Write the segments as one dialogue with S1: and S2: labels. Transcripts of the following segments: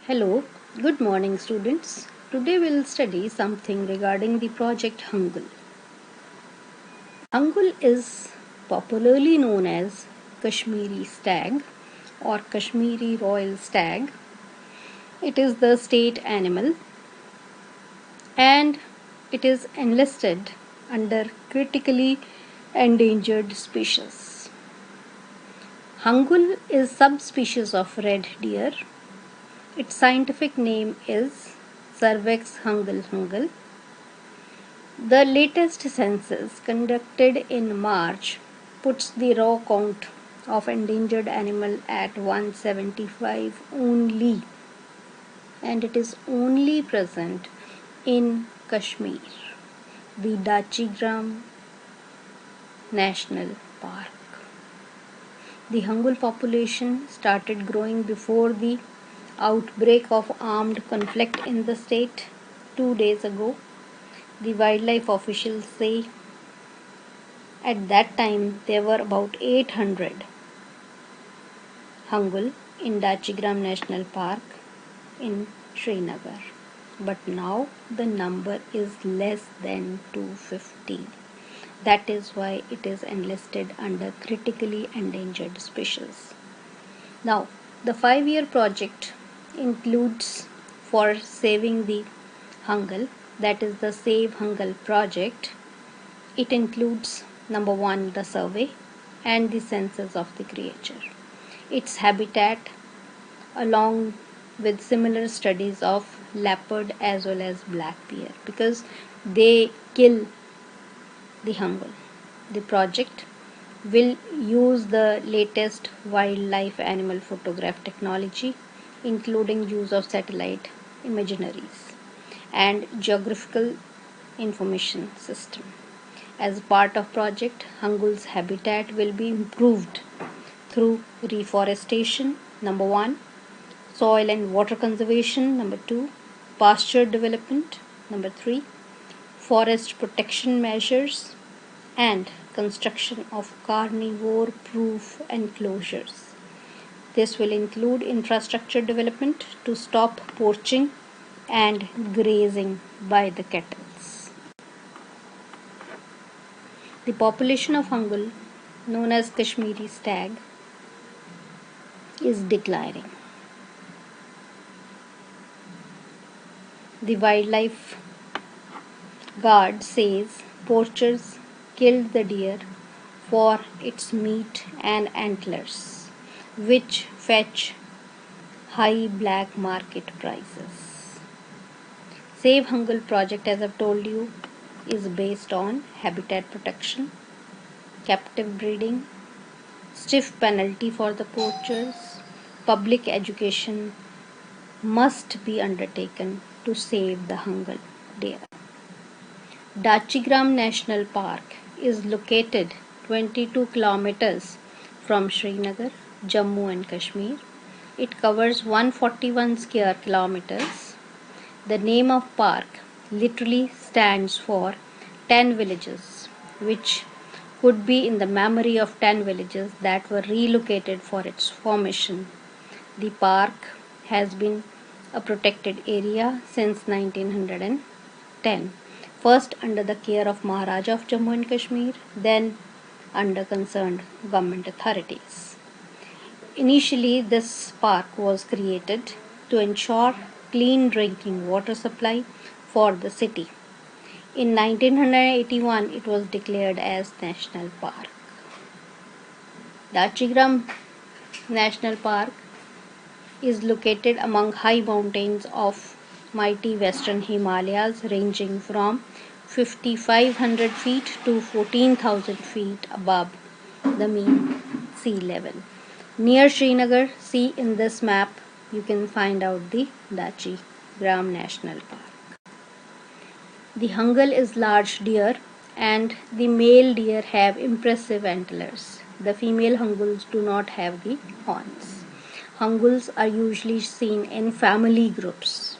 S1: Hello, good morning students. Today we'll study something regarding the project Hangul. Hangul is popularly known as Kashmiri stag or Kashmiri royal stag. It is the state animal and it is enlisted under critically endangered species. Hangul is subspecies of red deer. Its scientific name is Cervix hungel. The latest census conducted in March puts the raw count of endangered animal at 175 only, and it is only present in Kashmir, the Dachigram National Park. The Hangul population started growing before the outbreak of armed conflict in the state 2 days ago. The wildlife officials say at that time there were about 800 Hangul in Dachigram National Park in Srinagar. But now the number is less than 250. That is why it is enlisted under critically endangered species. Now, the 5-year project includes for saving the Hangul, that is the Save Hangul project. It includes number 1 the survey and the census of the creature, its habitat, along with similar studies of leopard as well as black bear because they kill the Hangul. The project will use the latest wildlife animal photograph technology, including use of satellite imaginaries and geographical information system. As part of project, Hangul's habitat will be improved through reforestation, number 1, soil and water conservation, number 2, pasture development, number 3, forest protection measures, and construction of carnivore proof enclosures. This will include infrastructure development to stop poaching and grazing by the cattle. The population of Hangul, known as Kashmiri stag, is declining. The wildlife guard says poachers killed the deer for its meat and antlers, which fetch high black market prices. Save Hangul project, as I've told you, is based on habitat protection, captive breeding, stiff penalty for the poachers, public education must be undertaken to save the Hangul deer. Dachigram National Park is located 22 kilometers from Srinagar, Jammu and Kashmir. It covers 141 square kilometers. The name of park literally stands for 10 villages, which could be in the memory of 10 villages that were relocated for its formation. The park has been a protected area since 1910, first under the care of Maharaja of Jammu and Kashmir, then under concerned government authorities. Initially, this park was created to ensure clean drinking water supply for the city. In 1981, it was declared as National Park. Dachigram National Park is located among high mountains of mighty western Himalayas ranging from 5,500 feet to 14,000 feet above the mean sea level. Near Srinagar, see in this map, you can find out the Dachigram National Park. The Hangul is large deer and the male deer have impressive antlers. The female Hanguls do not have the horns. Hanguls are usually seen in family groups.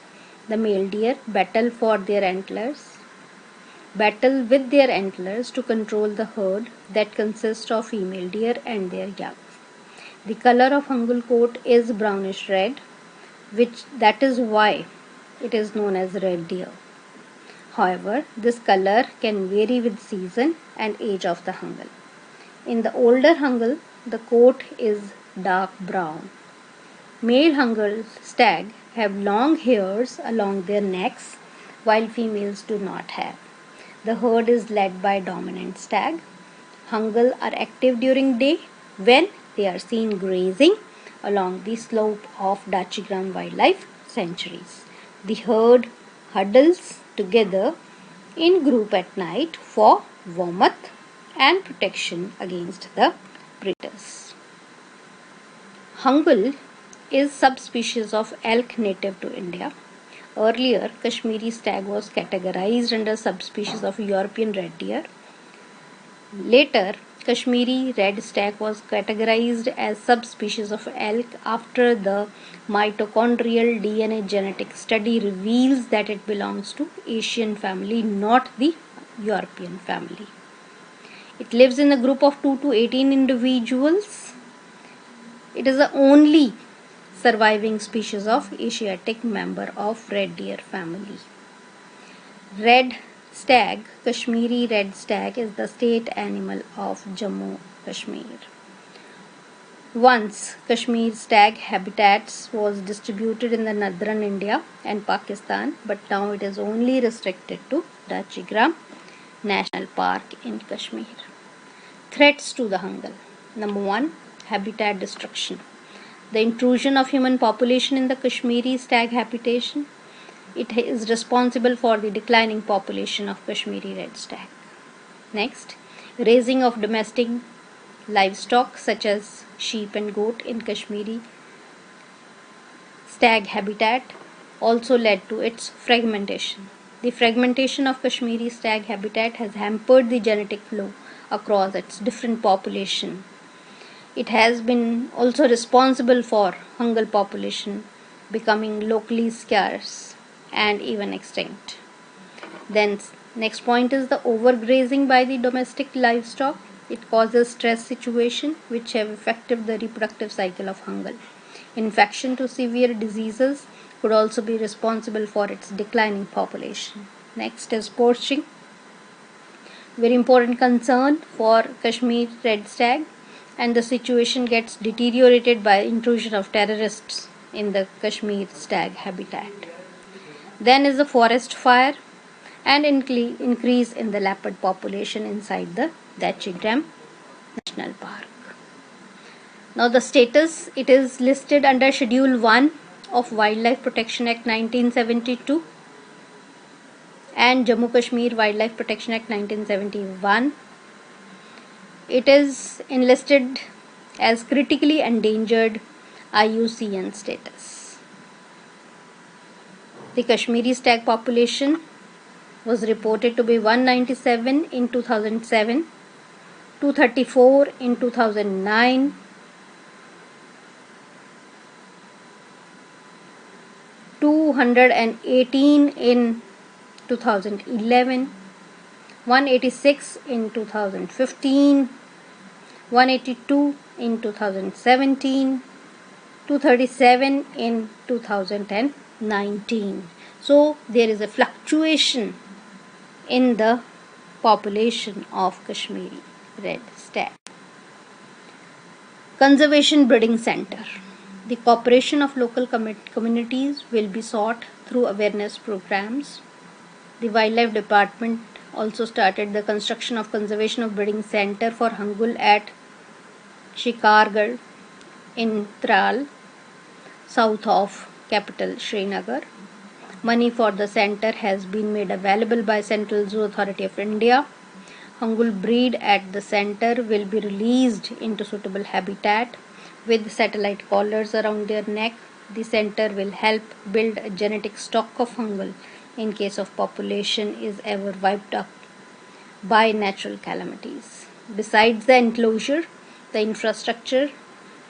S1: The male deer battle with their antlers to control the herd that consists of female deer and their young. The color of Hangul coat is brownish red. that is why it is known as red deer. However, this color can vary with season and age of the hungal. In the older hungal, the coat is dark brown. Male hungal stag have long hairs along their necks, while females do not have. The herd is led by dominant stag. Hungal are active during day when they are seen grazing along the slope of Dachigram Wildlife Sanctuaries. The herd huddles together in group at night for warmth and protection against the predators. Hungal is subspecies of elk native to India. Earlier, Kashmiri stag was categorized under subspecies of European red deer. Later, Kashmiri red stag was categorized as subspecies of elk after the mitochondrial DNA genetic study reveals that it belongs to Asian family, not the European family. It lives in a group of 2 to 18 individuals. It is the only surviving species of Asiatic member of red deer family. Red stag, Kashmiri red stag, is the state animal of Jammu Kashmir. Once, Kashmir stag habitats was distributed in the northern India and Pakistan, but now it is only restricted to Dachigram National Park in Kashmir. Threats to the hungal. Number 1, habitat destruction. The intrusion of human population in the Kashmiri stag habitation. It is responsible for the declining population of Kashmiri red stag. Next, raising of domestic livestock such as sheep and goat in Kashmiri stag habitat also led to its fragmentation. The fragmentation of Kashmiri stag habitat has hampered the genetic flow across its different population. It has been also responsible for hungal population becoming locally scarce and even extinct. Then next point is the overgrazing by the domestic livestock. It causes stress situation which have affected the reproductive cycle of hungal. Infection to severe diseases could also be responsible for its declining population. Next is poaching. Very important concern for Kashmir red stag, and the situation gets deteriorated by intrusion of terrorists in the Kashmir stag habitat. Then is the forest fire and increase in the leopard population inside the Dachigram National Park. Now the status, it is listed under Schedule 1 of Wildlife Protection Act 1972 and Jammu Kashmir Wildlife Protection Act 1971. It is enlisted as critically endangered IUCN status. The Kashmiri stag population was reported to be 197 in 2007, 234 in 2009, 218 in 2011, 186 in 2015, 182 in 2017, 237 in 2019. So there is a fluctuation in the population of Kashmiri red stag. Conservation Breeding Center. The cooperation of local communities will be sought through awareness programs. The Wildlife Department also started the construction of Conservation of Breeding Center for Hungal at Shikargarh in Tral, south of capital Srinagar. Money for the center has been made available by Central Zoo Authority of India. Hungal breed at the center will be released into suitable habitat with satellite collars around their neck. The center will help build a genetic stock of hungal in case of population is ever wiped up by natural calamities. Besides the enclosure, the infrastructure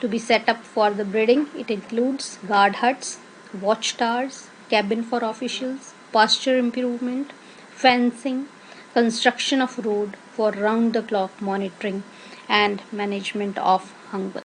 S1: to be set up for the breeding, it includes guard huts, watchtowers, cabin for officials, pasture improvement, fencing, construction of road for round-the-clock monitoring and management of hungal.